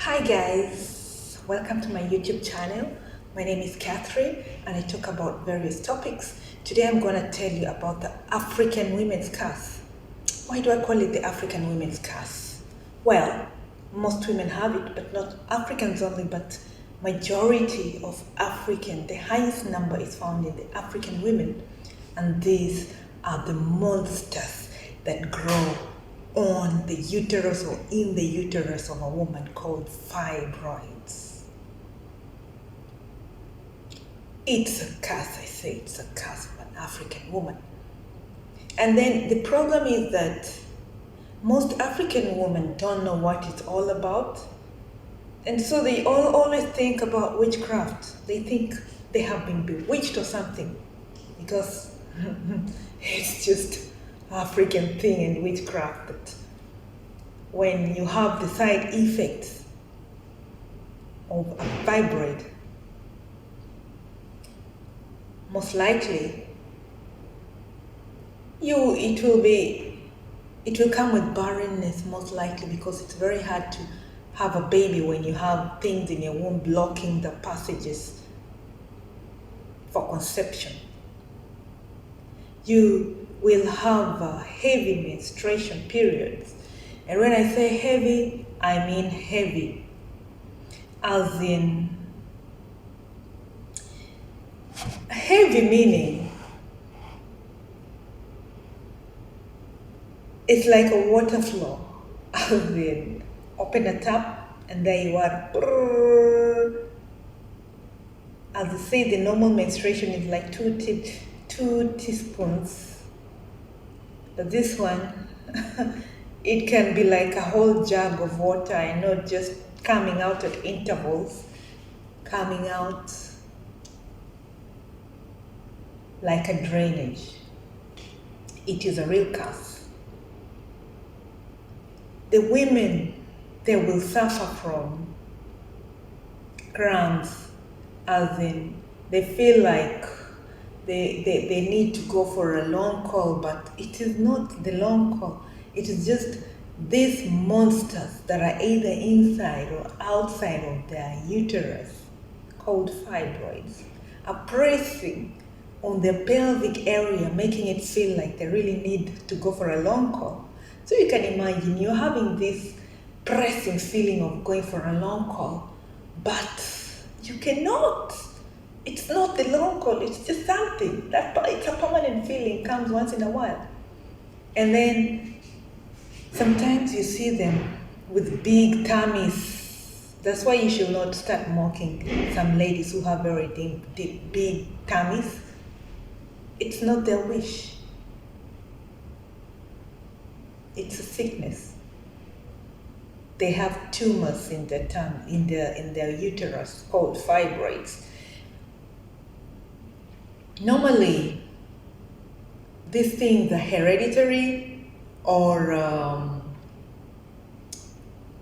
Hi guys, welcome to my YouTube channel. My name is Catherine and I talk about various topics. Today I'm going to tell you about the African women's curse. Why do I call it the African women's curse? Well, most women have it, but not Africans only, but majority of African, the highest number is found in the African women. And these are the monsters that grow on the uterus or in the uterus of a woman called fibroids. It's a curse, I say it's a curse of an African woman. And then the problem is that most African women don't know what it's all about. And so they always think about witchcraft. They think they have been bewitched or something because it's just African thing in witchcraft that when you have the side effects of a fibroid, most likely it will come with barrenness, most likely, because it's very hard to have a baby when you have things in your womb blocking the passages for conception. You will have heavy menstruation periods. And when I say heavy, I mean heavy. As in, heavy meaning it's like a water flow. As in, open a tap and there you are. As I say, the normal menstruation is like two teaspoons. But this one, it can be like a whole jug of water and not just coming out at intervals, coming out like a drainage. It is a real curse. The women, they will suffer from cramps, as in they feel like they need to go for a long call, but it is not the long call. It is just these monsters that are either inside or outside of their uterus, called fibroids, are pressing on their pelvic area, making it feel like they really need to go for a long call. So you can imagine you're having this pressing feeling of going for a long call, but you cannot. It's not the long call, it's just something. It's a permanent feeling, comes once in a while. And then sometimes you see them with big tummies. That's why you should not start mocking some ladies who have very deep, big tummies. It's not their wish. It's a sickness. They have tumors in their tongue, in their uterus, called fibroids. Normally, these things are hereditary or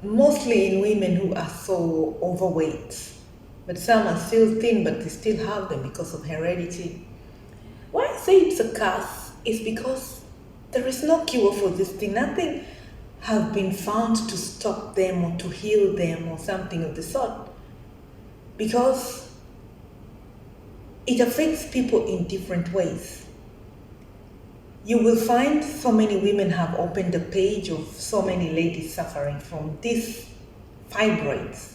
mostly in women who are so overweight. But some are still thin, but they still have them because of heredity. Why I say it's a curse is because there is no cure for this thing. Nothing has been found to stop them or to heal them or something of the sort. Because it affects people in different ways. You will find so many women have opened a page of so many ladies suffering from these fibroids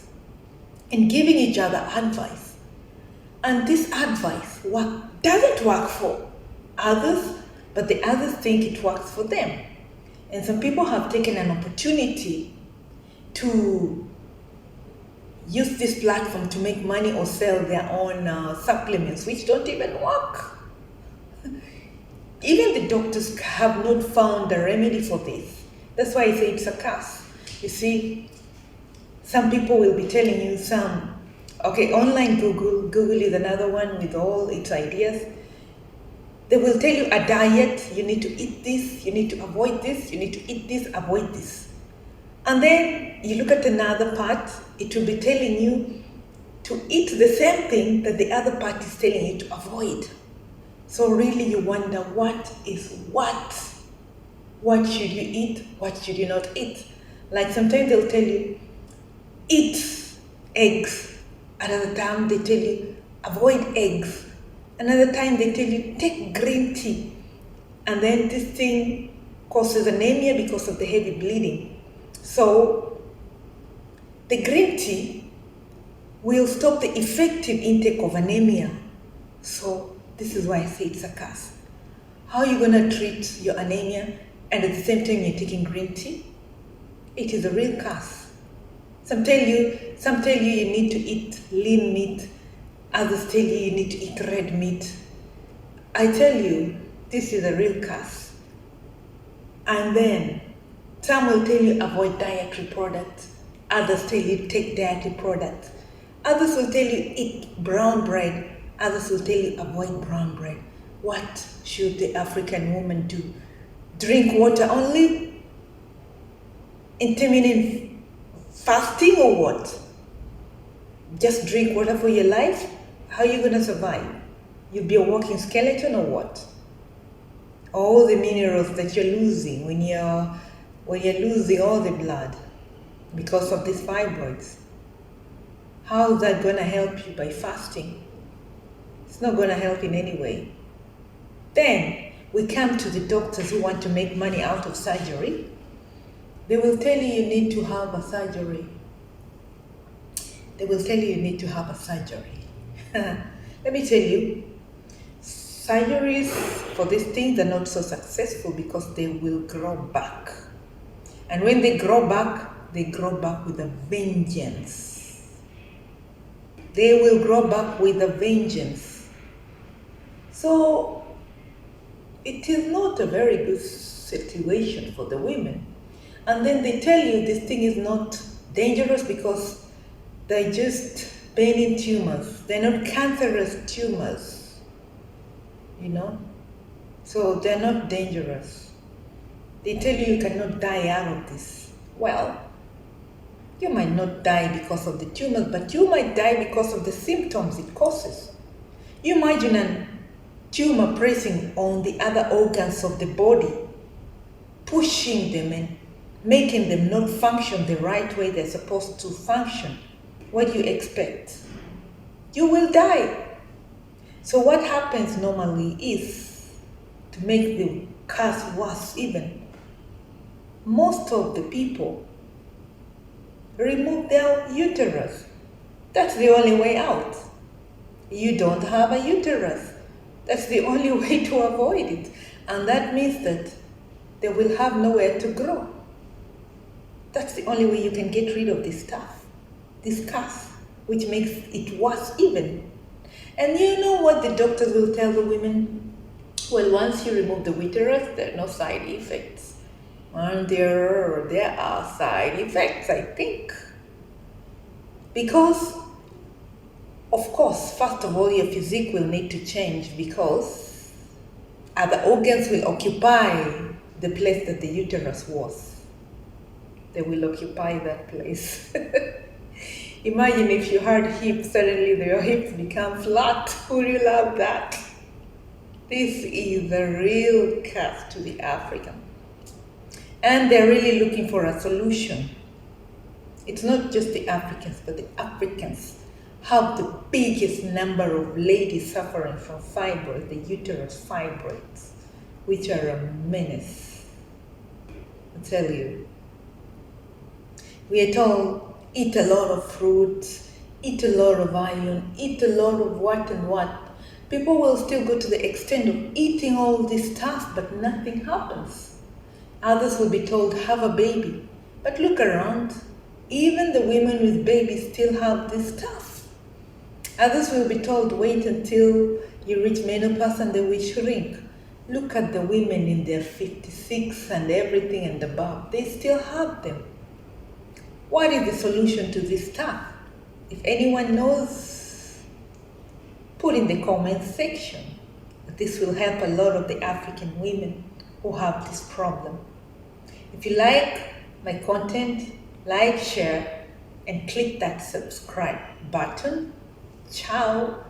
and giving each other advice. And this advice doesn't work for others, but the others think it works for them. And some people have taken an opportunity to use this platform to make money or sell their own supplements, which don't even work. Even the doctors have not found a remedy for this. That's why I say it's a curse. You see, some people will be telling you online Google is another one with all its ideas. They will tell you a diet, you need to eat this, you need to avoid this, you need to eat this, avoid this. And then you look at another part, it will be telling you to eat the same thing that the other part is telling you to avoid. So really you wonder what is what? What should you eat? What should you not eat? Like sometimes they'll tell you, eat eggs. Another time they tell you avoid eggs. Another time they tell you take green tea. And then this thing causes anemia because of the heavy bleeding. So the green tea will stop the effective intake of anemia. So this is why I say it's a curse. How are you going to treat your anemia and at the same time you're taking green tea? It is a real curse. Some tell you you need to eat lean meat. Others tell you need to eat red meat. I tell you, this is a real curse. And then some will tell you avoid dietary products. Others tell you take dietary products. Others will tell you eat brown bread. Others will tell you avoid brown bread. What should the African woman do? Drink water only? Intermittent fasting or what? Just drink water for your life? How are you going to survive? You'll be a walking skeleton or what? All the minerals that you're losing when you're losing all the blood because of these fibroids. How is that going to help you by fasting? It's not going to help in any way. Then we come to the doctors who want to make money out of surgery. They will tell you need to have a surgery. They will tell you need to have a surgery. Let me tell you, surgeries for these things are not so successful because they will grow back. And when they grow back with a vengeance. They will grow back with a vengeance. So it is not a very good situation for the women. And then they tell you this thing is not dangerous because they're just benign tumors. They're not cancerous tumors, So they're not dangerous. They tell you cannot die out of this. Well, you might not die because of the tumors, but you might die because of the symptoms it causes. You imagine a tumor pressing on the other organs of the body, pushing them and making them not function the right way they're supposed to function. What do you expect? You will die. So what happens normally is, to make the curse worse even, most of the people remove their uterus. That's the only way out. You don't have a uterus. That's the only way to avoid it. And that means that they will have nowhere to grow. That's the only way you can get rid of this stuff, this curse, which makes it worse even. And you know what the doctors will tell the women? Well, once you remove the uterus, there are no side effects. And there are side effects, I think. Because, of course, first of all, your physique will need to change because other organs will occupy the place that the uterus was. They will occupy that place. Imagine if you had hips, suddenly your hips become flat. Would you love that? This is the real curse to the African. And they're really looking for a solution. It's not just the Africans, but the Africans have the biggest number of ladies suffering from fibroids, the uterus fibroids, which are a menace. I tell you. We are told, eat a lot of fruits, eat a lot of iron, eat a lot of what and what. People will still go to the extent of eating all this stuff, but nothing happens. Others will be told, have a baby. But look around, even the women with babies still have this stuff. Others will be told, wait until you reach menopause and they will shrink. Look at the women in their 56 and everything and above. They still have them. What is the solution to this stuff? If anyone knows, put in the comment section. This will help a lot of the African women who have this problem. If you like my content, like, share, and click that subscribe button. Ciao.